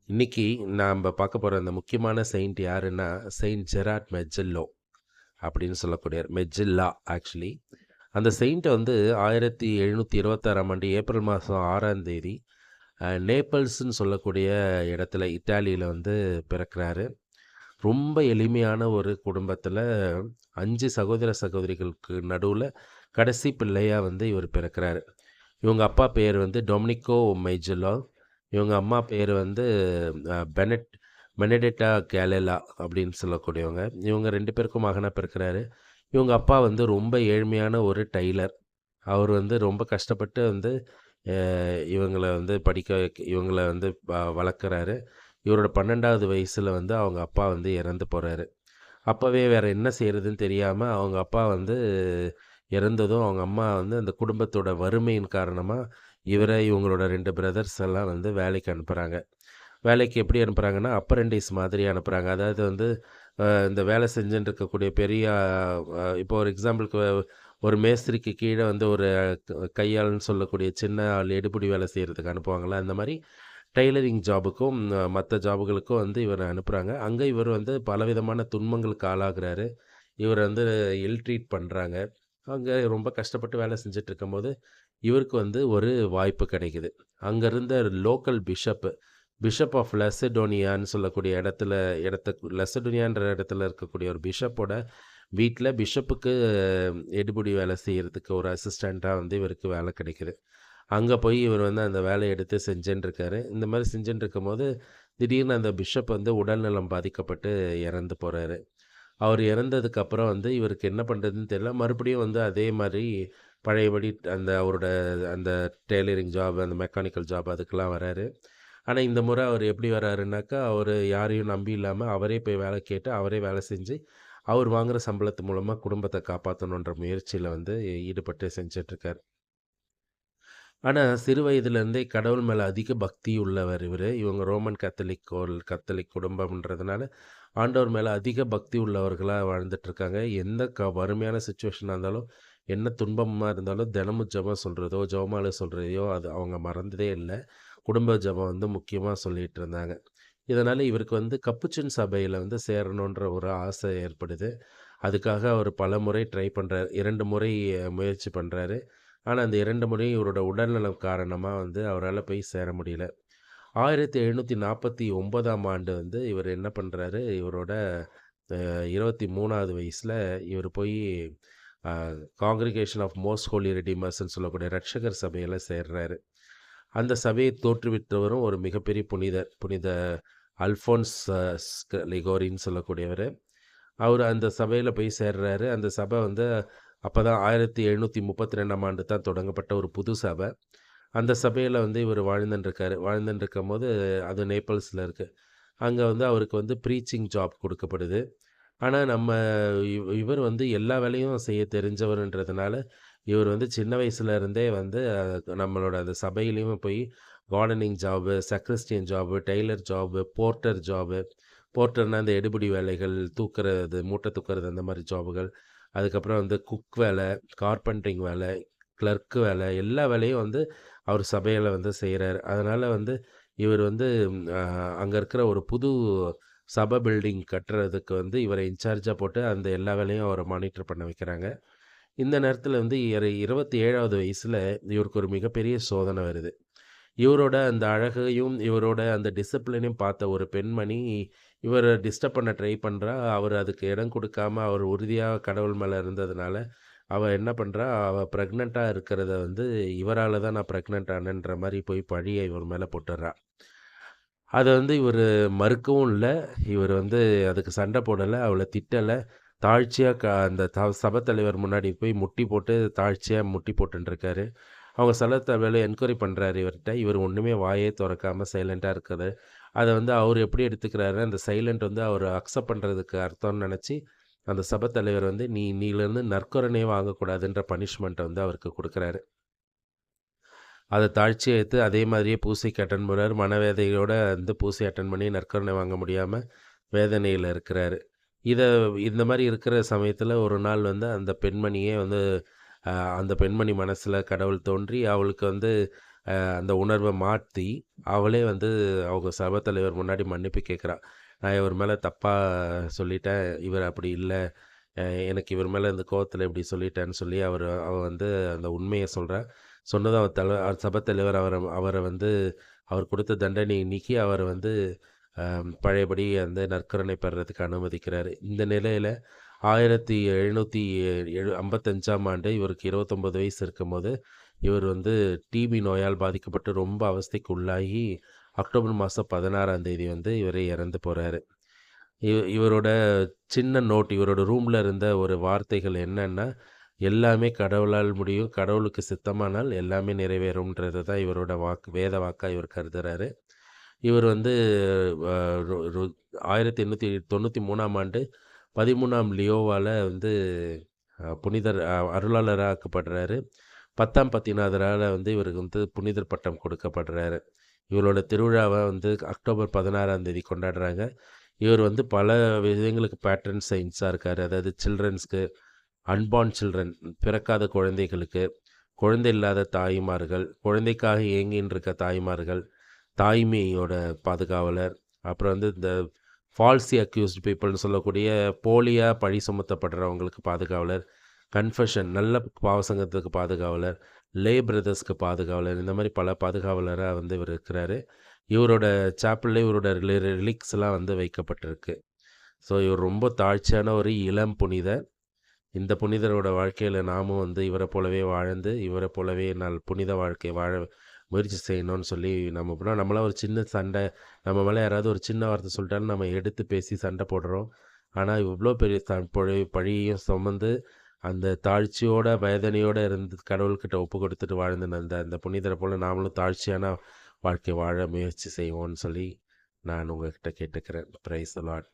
இன்னைக்கு நாம பார்க்க போற அந்த முக்கியமான செயிண்ட் யாருன்னா, செயின்ட் ஜெரார்ட் மெஜெல்லோ அப்படின்னு சொல்லக்கூடியவர். மெஜெல்லா ஆக்சுவலி. அந்த செயிண்ட் வந்து 1726ஆம் ஆண்டு ஏப்ரல் மாதம் 6ஆம் தேதி நேபிள்ஸ்ன்னு சொல்லக்கூடிய இடத்துல இத்தாலியில வந்து பிறக்கிறாரு. ரொம்ப எளிமையான ஒரு குடும்பத்தில 5 சகோதர சகோதரிகளுக்கு நடுவுல கடைசி பிள்ளையா வந்து இவர் பிறக்கிறாரு. இவங்க அப்பா பேர் வந்து டொமினிக்கோ மெஜெல்லோ. இவங்க அம்மா பேர் வந்து பெனட் பெனடெட்டா கேலெலா அப்படின்னு சொல்லக்கூடியவங்க. இவங்க 2 பேருக்கும் மகனா பிறக்கிறாரு. இவங்க அப்பா வந்து ரொம்ப ஏழ்மையான ஒரு டெய்லர். அவர் வந்து ரொம்ப கஷ்டப்பட்டு வந்து இவங்கள வந்து படிக்க இவங்கள வந்து வளர்க்குறாரு. இவரோட 12வது வயசுல வந்து அவங்க அப்பா வந்து இறந்து போறாரு. அப்பவே வேற என்ன செய்றதுன்னு தெரியாம அவங்க அப்பா வந்து இறந்ததும், அவங்க அம்மா வந்து அந்த குடும்பத்தோட வறுமையின் காரணமா, இவங்களோட 2 பிரதர்ஸ் எல்லாம் வந்து வேலைக்கு அனுப்புறாங்க. வேலைக்கு எப்படி அனுப்புறாங்கன்னா, அப்ரென்டிஸ் மாதிரி அனுப்புறாங்க. அதாவது வந்து இந்த வேலை செஞ்சுட்டு இருக்கக்கூடிய பெரிய இப்போ ஒரு எக்ஸாம்பிளுக்கு ஒரு மேஸ்திரிக்கு கீழ வந்து ஒரு கையாள்ன்னு சொல்லக்கூடிய சின்ன ஆள் எடுபிடி வேலை செய்றதுக்கு அனுப்புவாங்கல்ல, அந்த மாரி டெய்லரிங் ஜாபுக்கும் மத்த ஜாபுகளுக்கும் வந்து இவர அனுப்புறாங்க. அங்க இவர் வந்து பலவிதமான துன்பங்களுக்கு ஆளாகுறாரு. இவர வந்து இல் ட்ரீட் பண்றாங்க. அங்க ரொம்ப கஷ்டப்பட்டு வேலை செஞ்சுட்டு இருக்கும்போது, இவருக்கு வந்து ஒரு வாய்ப்பு கிடைக்குது. அங்க இருந்த லோக்கல் பிஷப் ஆஃப் லெசடோனியான்னு சொல்லக்கூடிய லெசடோனியான்ற இடத்துல இருக்கக்கூடிய ஒரு பிஷப்போட வீட்ல பிஷப்புக்கு எடுபிடி வேலை செய்யறதுக்கு ஒரு அசிஸ்டண்ட்டா வந்து இவருக்கு வேலை கிடைக்குது. அங்க போய் இவர் வந்து அந்த வேலைய எடுத்து செஞ்சுன்ருக்காரு. இந்த மாரி செஞ்சுன்ருக்கும்போது, திடீர்னு அந்த பிஷப் வந்து உடல்நலம் பாதிக்கப்பட்டு இறந்து போறாரு. அவர் இறந்ததுக்கு அப்புறம் வந்து இவருக்கு என்ன பண்றதுன்னு தெரியல. மறுபடியும் வந்து அதே மாரி பழையபடி அந்த அவரோட அந்த டெய்லரிங் ஜாப், அந்த மெக்கானிக்கல் ஜாப் அதுக்கெல்லாம் வராரு. ஆனா, இந்த முறை அவர் எப்படி வராருனாக்கா, அவரு யாரையும் நம்பி இல்லாம அவரே போய் வேலை கேட்டு, அவரே வேலை செஞ்சு, அவர் வாங்குற சம்பளத்து மூலமா குடும்பத்த காப்பாத்தணுன்ற முயற்சியில வந்து ஈடுபட்டு செஞ்சுட்ருக்காரு. ஆனா, சிறு வயதிலேருந்தே கடவுள் மேல அதிக பக்தி உள்ளவர் இவரு. இவங்க ரோமன் கத்தோலிக் குடும்பம்ன்றதுனால, ஆண்டவர் மேல அதிக பக்தி உள்ளவர்களா வாழ்ந்துட்டுருக்காங்க. எந்த வறுமையான சிச்சுவேஷனா இருந்தாலும், என்ன துன்பமா இருந்தாலும் தினமும் ஜெபம் சொல்றதோ, ஜெபமாலை சொல்றதையோ அது அவங்க மறந்ததே இல்ல. குடும்ப ஜெபம் வந்து முக்கியமா சொல்லிட்டு இருந்தாங்க. இதனால இவருக்கு வந்து கப்புச்சின் சபையில வந்து சேரணுன்ற ஒரு ஆசை ஏற்படுது. அதுக்காக அவர் பலமுறை ட்ரை பண்றாரு. 2 முறை முயற்சி பண்றாரு. ஆனா, அந்த 2 முறையும் இவரோட உடல்நலம் காரணமா வந்து அவரால போய் சேர முடியல. 1749ஆம் ஆண்டு வந்து இவர் என்ன பண்றாரு, இவரோட 23வது வயசுல இவர் போயி அ காங்கிரிகேஷன் ஆஃப் மோஸ்ட் ஹோலி ரெடீமர்ஸ்ன்னு சொல்லக்கூடிய ரட்சகர் சபையில சேர்றாரு. அந்த சபையை தோற்றுவித்தவரும் ஒரு மிகப்பெரிய புனிதர். புனித அல்ஃபோன்ஸ் லிகோரின்னு சொல்லக்கூடியவரு. அவரு அந்த சபையில போய் சேர்றாரு. அந்த சபை வந்து அப்பதான் 1732ஆம் ஆண்டு தான் தொடங்கப்பட்ட ஒரு புது சபை. அந்த சபையில வந்து இவரு வாழ்ந்துன்ருக்காரு. வாழ்ந்துன்ருக்கும்போது அது நேபிள்ஸ்ல இருக்கு. அங்க வந்து அவருக்கு வந்து ப்ரீச்சிங் ஜாப் குடுக்கப்படுது. ஆனா நம்ம இவர் வந்து எல்லா வேலையும் செய்ய தெரிஞ்சவருன்றதுனால, இவர் வந்து சின்ன வயசுல இருந்தே வந்து நம்மளோட அந்த சபையிலயும் போய் gardening job, sacristan job, tailor job, porter job. போர்ட்டர்னா அந்த எடுபிடி வேலைகள், தூக்குறது, மூட்டை தூக்குறது அந்த மாரி ஜாபுகள். அதுக்கப்புறம் வந்து குக் வேலை, கார்பென்டரிங் வேலை, கிளர்க் வேலை, எல்லா வேலையும் வந்து அவர் சபையில வந்து செய்றாரு. அதனால வந்து இவர் வந்து அ அங்க இருக்கிற ஒரு புது சபை பில்டிங் கட்டுறதுக்கு வந்து இவர இன்சார்ஜா போட்டு அந்த எல்லா வேலையும் அவர மானிட்டர் பண்ண வைக்கிறாங்க. இந்த நேரத்தில வந்து 27வது வயசுல இவருக்கு ஒரு மிகப்பெரிய சோதனை வருது. இவரோட அந்த அழகையும், இவரோட அந்த டிசிப்ளினையும் பார்த்த ஒரு பெண்மணி, இவர டிஸ்டர்ப் பண்ண ட்ரை பண்றா. அவரு அதுக்கு இடம் குடுக்காம, அவர் உறுதியா கடவுள் மேல இருந்ததுனால, அவ என்ன பண்றா, அவ பிரெக்னன்ட்டா இருக்கிறத வந்து, இவரால தான் நான் பிரெக்னன்ட் ஆனேன்ற மாரி போய் பழிய இவர் மேல போட்டுர்றா. அத வந்து இவரு மறுக்கவும் இல்ல. இவரு வந்து அதுக்கு சண்ட போடல, அவள திட்டல. தாழ்ச்சியா அந்த சபை தலைவர் முன்னாடி போய் முட்டி போட்டு, தாழ்ச்சியா முட்டி போட்டுன்ருக்காரு. அவங்க சலத்தலைவர என்கொயரி பண்றாரு இவர்ட்ட. இவர் ஒண்ணுமே வாயே தொறக்காம சைலன்ட்டா இருக்காரு. அத வந்து அவரு எப்படி எடுத்துக்கிறாரு, அந்த சைலன்ட் வந்து அவரு அக்செப்ட் பண்றதுக்கு அர்த்தம்னு நெனச்சு, அந்த சபை தலைவர் வந்து இன்னிலிருந்து நற்கருணையே வாங்கக்கூடாதுன்ற பனிஷ்மென்ட்ட வந்து அவருக்கு குடுக்குறாரு. அத தாழ்ச்சியா ஏத்து அதே மாதிரியே பூசைக்கு அட்டெண்ட் பண்றாரு. மனவேதனையோட வந்து பூசை அட்டெண்ட் பண்ணி நற்கருணை வாங்க முடியாம வேதனையில இருக்கிறாரு. இத இந்த மாரி இருக்கிற சமயத்துல ஒரு நாள் வந்து அந்த பெண்மணியே வந்து அ அந்த பெண்மணி மனசுல கடவுள் தோன்றி அவளுக்கு வந்து அந்த உணர்வை மாற்றி அவளே வந்து அவங்க சபை தலைவர் முன்னாடி மன்னிப்பு கேட்குறா. நான் இவர் மேலே தப்பாக சொல்லிட்டேன், இவர் அப்படி இல்லை, எனக்கு இவர் மேலே இந்த கோவத்தில் இப்படி சொல்லிட்டேன்னு சொல்லி அவள் வந்து அந்த உண்மையை சொல்கிறா. சொன்னதும் அவர் சபை தலைவர் அவரை வந்து அவர் கொடுத்த தண்டனையை நீக்கி அவரை வந்து பழையபடி அந்த நற்கருணை பெறுறதுக்கு அனுமதிக்கிறார். இந்த நிலையில் 1755ஆம் ஆண்டு இவருக்கு 29 வயசு இருக்கும்போது இவர் வந்து டிபி நோயால் பாதிக்கப்பட்டு ரொம்ப அவஸ்தைக்கு உள்ளாகி அக்டோபர் மாதம் 16ஆம் தேதி வந்து இவர் இறந்து போகிறாரு. இவரோட சின்ன நோட், இவரோட ரூமில் இருந்த ஒரு வார்த்தைகள் என்னன்னா, எல்லாமே கடவுளால் முடியும், கடவுளுக்கு சித்தமானால் எல்லாமே நிறைவேறும்ன்றது தான் இவரோட வாக்கு, வேத வாக்காக இவர் கருதுகிறாரு. இவர் வந்து 1893ஆம் ஆண்டு 13ஆம் லியோவால் வந்து புனிதர் அருளாளராக ஆக்கப்படுறாரு. 10ஆம் பத்திநாதரால் வந்து இவருக்கு வந்து புனிதர் பட்டம் கொடுக்கப்படுறாரு. இவரோட திருவிழாவை வந்து அக்டோபர் 16ஆம் தேதி கொண்டாடுறாங்க. இவர் வந்து பல விஷயங்களுக்கு பேட்ரன் சயின்ஸாக இருக்கார். அதாவது சில்ட்ரன்ஸ்க்கு, அன்பார்ன் சில்ட்ரன், பிறக்காத குழந்தைகளுக்கு, குழந்தை இல்லாத தாய்மார்கள், குழந்தைக்காக ஏங்கின்னு இருக்க தாய்மார்கள், தாய்மையோட பாதுகாவலர், அப்புறம் வந்து இந்த ஃபால்ஸி அக்யூஸ்டு பீப்புள்னு சொல்லக்கூடிய போலியாக பழி சுமத்தப்படுறவங்களுக்கு பாதுகாவலர், கன்ஃபெஷன் நல்ல பாவசங்கத்துக்கு பாதுகாவலர், லே பிரதர்ஸ்க்கு பாதுகாவலர், இந்த மாதிரி பல பாதுகாவலராக வந்து இவர் இருக்கிறாரு. இவரோட சாப்பிளில் இவரோட ரிலிக்ஸ்லாம் வந்து வைக்கப்பட்டிருக்கு. ஸோ இவர் ரொம்ப தாழ்ச்சியான ஒரு இளம் புனிதர். இந்த புனிதரோட வாழ்க்கையில் நாமும் வந்து இவரை போலவே வாழ்ந்து, இவரை போலவே புனித வாழ்க்கை வாழ முயற்சி செய்யணும்னு சொல்லி நம்மளாம் ஒரு சின்ன சண்டை, நம்ம மேலே யாராவது ஒரு சின்ன வார்த்தை சொல்லிட்டாலும் நம்ம எடுத்து பேசி சண்டை போடுறோம். ஆனால் இவ்வளோ பெரிய பழியையும் சுமந்து அந்த தாழ்ச்சியோட வேதனையோடு இருந்து கடவுள்கிட்ட ஒப்பு கொடுத்துட்டு வாழ்ந்து அந்த புனிதரை போல் நாமளும் தாழ்ச்சியான வாழ்க்கை வாழ முயற்சி செய்வோம்னு சொல்லி நான் உங்ககிட்ட கேட்டுக்கிறேன். Praise the Lord.